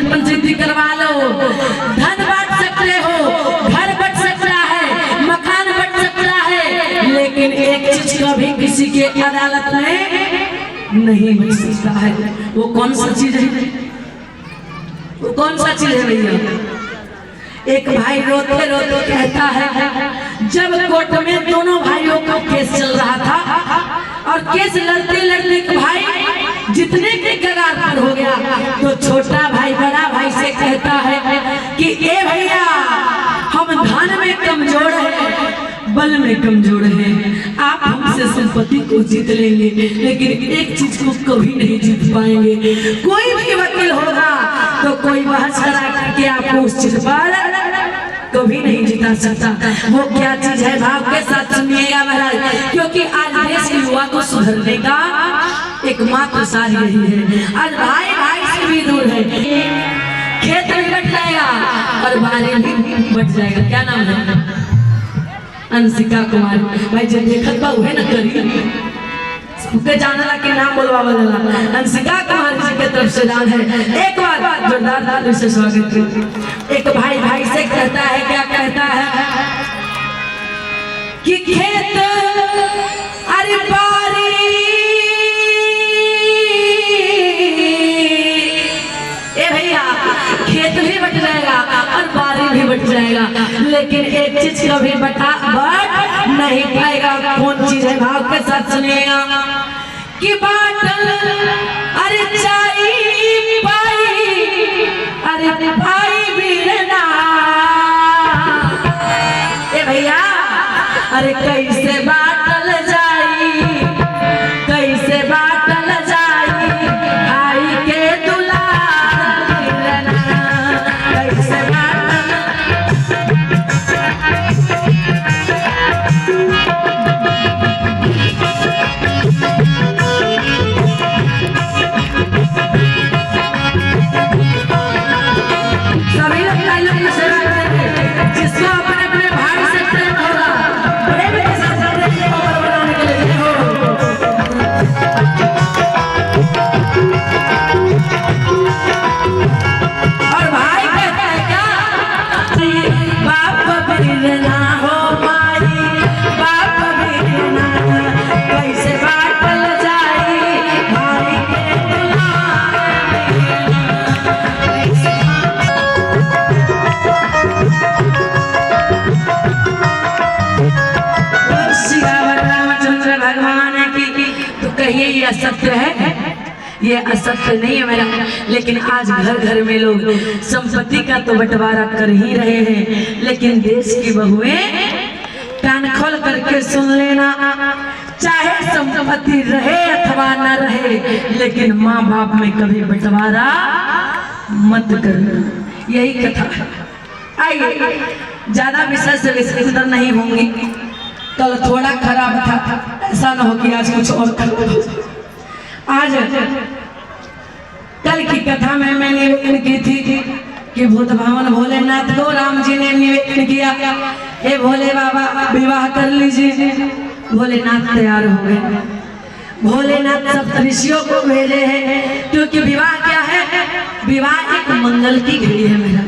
परिवर्तन सिद्धि करवा लो। धन बांट सकते हो, घर बट सकता है, मकान बट सकता है, लेकिन एक चीज कभी किसी के अदालत में नहीं बच सकता है। वो कौन सा चीज है? वो कौन सा चीज है भैया? एक भाई रोते रोते कहता है, जब कोर्ट में दोनों भाइयों का केस चल रहा था और केस लड़ते लड़ते भाई जितने के कगार पर हो गया, तो छोटा भाई बड़ा भाई से कहता है कि ए भैया, हम धन में कमजोर हैं, बल में कमजोर हैं, आप हमसे संपत्ति को जीत लेंगे, लेकिन एक चीज को कभी नहीं जीत पाएंगे। कोई भी वकील होगा तो कोई बहस करा करके आपको उस चीज पर कभी नहीं जिता सकता। वो क्या चीज है? भाव के साथ सुनिएगा महाराज, क्योंकि आज देश के युवा को सुधरने का एकमात्र सार यही है। आज भाई भाई से भी दूर है, खेत भी बट जाएगा और बारे भी बट जाएगा। क्या नाम है? अंशिका कुमारी। भाई जब देखत बा उहे न करी सबके जानला के नाम बोलवा बदला। अंशिका कुमारी जी के तरफ से दान है। एक बार जोरदार ताली से स्वागत करें। एक भाई भाई से कहता है, क्या कहता है कि खेत अरे बारी ए भैया, खेत भी बट जाएगा और बारी भी बट जाएगा, लेकिन एक चीज कभी बट नहीं पाएगा। कौन चीज है? भाव के साथ सुनिएगा कि बाटल अरे चाई पाई अरे भाई बीरना। ए भैया, अरे कैसे बाटल जाई, कैसे बाटल जाई भाई के दुलार बीरना, कैसे जिसको अपने अपने भाई से प्रेम होगा, बड़े बड़े शासक को बनाने के लिए हो। और भाई कहता है क्या? बाप बीरना हो माई, बाप बीरना, कैसे बाटल जाई भाई के दुलार। रामचंद्र भगवान की तो कहिए ये असत्य है? ये असत्य नहीं है मेरा, लेकिन आज घर घर में लोग संपत्ति का तो बंटवारा कर ही रहे हैं, लेकिन देश की बहुएं कान खोल करके सुन लेना, चाहे संपत्ति रहे अथवा न रहे, लेकिन माँ बाप में कभी बंटवारा मत करना। यही कथा है। आइए, ज्यादा विषय से विस्तार नहीं होंगी। कल थोड़ा खराब था, ऐसा ना हो कि आज कुछ और खराब हो। आज कल की कथा में मैंने निवेदन की थी कि भूत भवन भोलेनाथ को राम जी ने निवेदन किया, हे भोले बाबा विवाह कर लीजिए। भोलेनाथ तैयार हो गए। भोलेनाथ सब ऋषियों को भेजे हैं, क्योंकि विवाह क्या है? विवाह एक मंगल की घड़ी है मेरा।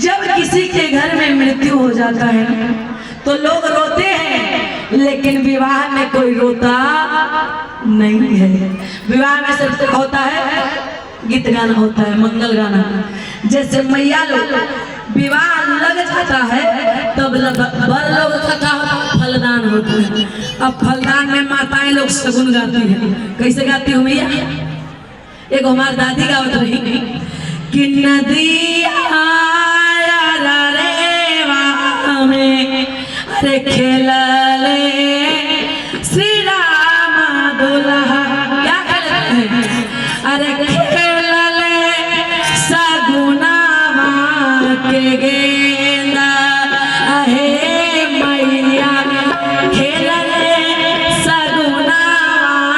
जब किसी के घर में मृत्यु हो जाता है तो लोग रोते हैं, लेकिन विवाह में कोई रोता नहीं है। विवाह में सबसे होता है गीत गाना, होता है मंगल गाना। जैसे मैया लोग विवाह लग जाता है तब बर लोग का फलदान होता है। अब फलदान में माताएं लोग सगुन गाती है। कैसे गाती हूँ मैया? एक हमारी दादी गावत रही कि नदिया में अरे खेलले श्री राम दुल्हा, क्या खेलते हैं? अरे खेलले सगुनावा के गेंदा, अहे मैया खेलले सगुनावा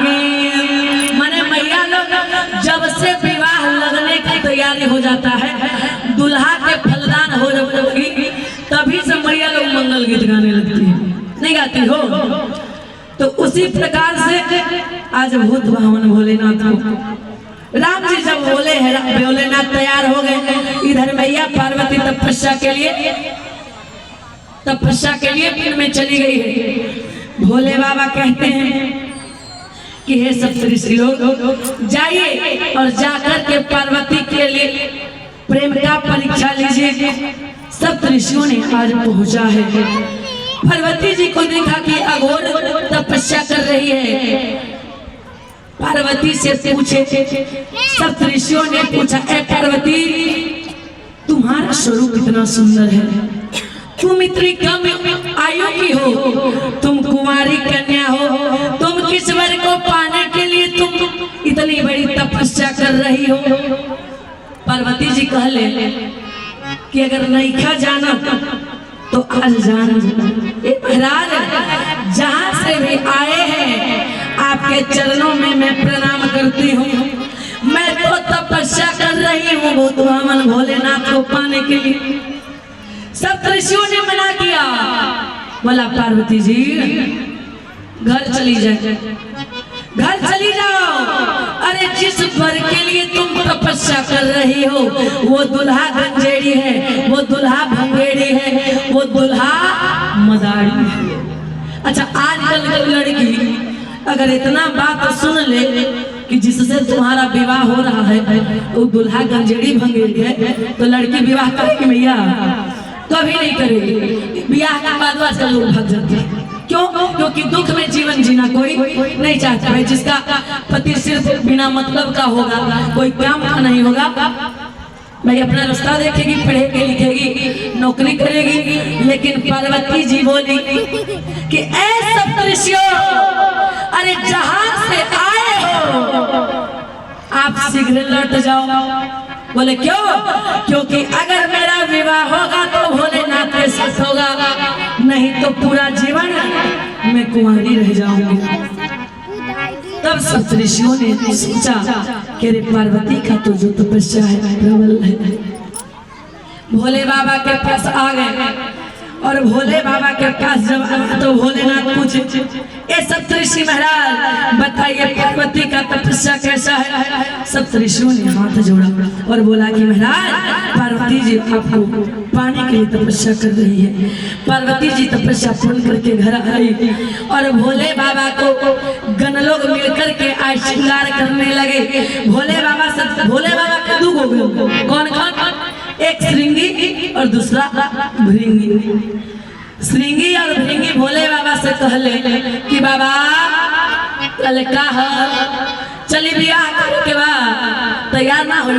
के। माने मैया लोग जब से विवाह लगने की तैयारी हो जाता है, दुल्हा के फलदान हो जाएगी, तभी से मैया लोग मंगल गीत गाने लगती है। नहीं गाती हो? तो उसी प्रकार से आज भूत भवन भोलेनाथ को राम जी जब बोले हैं, भोलेनाथ भोलेनाथ तैयार हो गए। इधर मैया पार्वती तपस्या के लिए पिंड में चली गई है। भोले बाबा कहते हैं कि हे सप्तऋषि लोग जाइए और जाकर के पार्वती के लिए प्रेम का परीक्षा लीजिए। सप्तऋषियों ने आज पहुंचा है। पार्वती जी को देखा कि अघोर तपस्या कर रही है। पार्वती से पूछे, सप्तऋषियों ने पूछा, ए पार्वती तुम्हारा स्वरूप कितना सुंदर है, तुम इतनी कम आयु की हो, तुम कुंवारी कन्या हो, तुम किस वर को पाने के लिए तुम इतनी बड़ी तपस्या कर रही हो। पार्वती जी कहले कि अगर नहीं खा जाना तो आज जान महाराज, जहाँ से भी आए हैं आपके चरणों में मैं प्रणाम करती हूँ। मैं तो तपस्या कर रही हूँ भूत वामन भोलेनाथ को पाने के लिए। सप्तऋषियों ने मना किया, बोला पार्वती जी घर चली जाए, घर चली जाओ। अरे जिस वर के लिए तुम तपस्या कर रही हो वो दुल्हा गंजेड़ी है, वो दुल्हा भंगेड़ी है, वो दुल्हा मदारी है। अच्छा आजकल की लड़की अगर इतना बात सुन ले कि जिससे तुम्हारा विवाह हो रहा है वो दुल्हा गंजेड़ी भंगेड़ी है, तो लड़की विवाह करेगी भैया? कभी नहीं करेगी। ब्याह के बाद आजकल लोग भाग जाते हैं। क्यों? क्योंकि दुख में जीवन जीना कोई नहीं चाहता है। जिसका पति सिर्फ बिना मतलब का होगा, कोई काम का नहीं होगा, भाई अपना रास्ता देखेगी, पढ़ेगी लिखेगी, नौकरी करेगी। लेकिन पार्वती जी बोली कि ऐ सप्तऋषियों, अरे जहां से आए हो आप शीघ्र लौट जाओ। बोले क्यों? क्योंकि अगर मेरा विवाह होगा तो भोलेनाथ के साथ होगा, नहीं तो पूरा जीवन मैं कुंवारी रह जाऊंगी। तब सप्तऋषियों ने सोचा कि रे पार्वती का तो जो तपस्या है प्रबल है। भोले बाबा के पास आ गए और भोले बाबा के पास जब आया तो भोलेनाथ पूछे, ए सप्तऋषि महाराज बताइए पार्वती का तपस्या कैसा है? सप्तऋषियों ने हाथ जोड़ा और बोला कि महाराज पार्वती जी आपको पाने के लिए तपस्या कर रही है। पार्वती जी तपस्या पूर्ण करके घर आई और भोले बाबा को गण लोग मिलकर के आज श्रृंगार करने लगे। भोले बाबा के दो गो, कौन कौन? एक श्रृंगी और दूसरा भृंगी। श्रृंगी और भृंगी भोले बाबा से कहले कि बाबा कल का चली बियाह के बाद तैयार ना हो।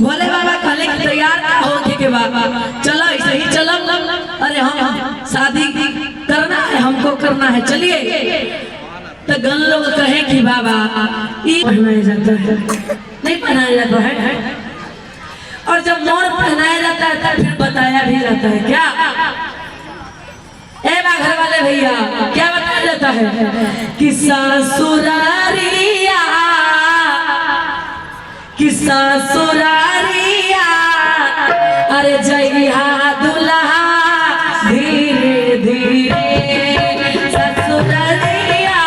भोले बाबा कहले कि तैयार ना हो के बाबा चलो ऐसे ही चलो। अरे हम शादी करना है, हमको करना है, चलिए। तो गण लोग कहे कि बाबा ये पहनाया जाता है, नहीं पहनाया जाता है। और जब मोर पहनाया जाता है तो फिर बताया भी जाता है क्या? ए घर वाले भैया क्या बताया जाता है कि ससुरारिया, कि ससुरारिया, अरे जइहा दुल्हा धीरे धीरे ससुरारिया।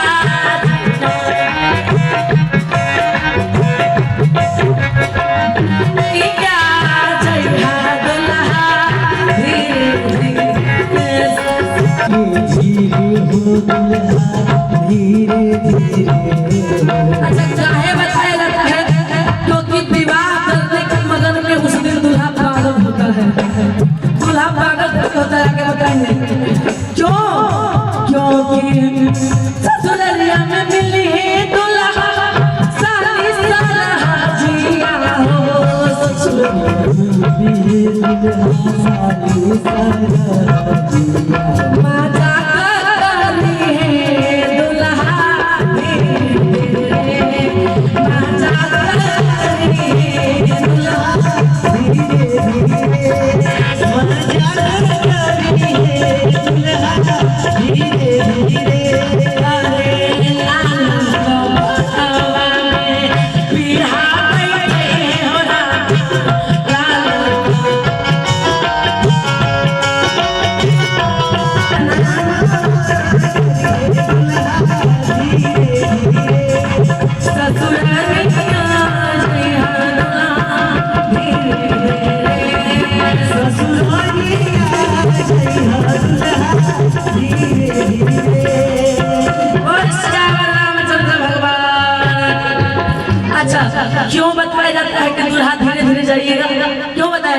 अच्छा चाहे बताया जाता है क्योंकि विवाह करने के मगन में उस दिन दूल्हा पागल होता है। दूल्हा पागल होता है, आगे बताएंगे क्यों? क्योंकि ससुरालिया में मिली है दूल्हा सारी सारा जिया हो। ससुरालिया सारी सारा जिया अच्छा क्यों बताया जाता है कि दूल्हा धीरे धीरे जाइएगा, क्यों बताया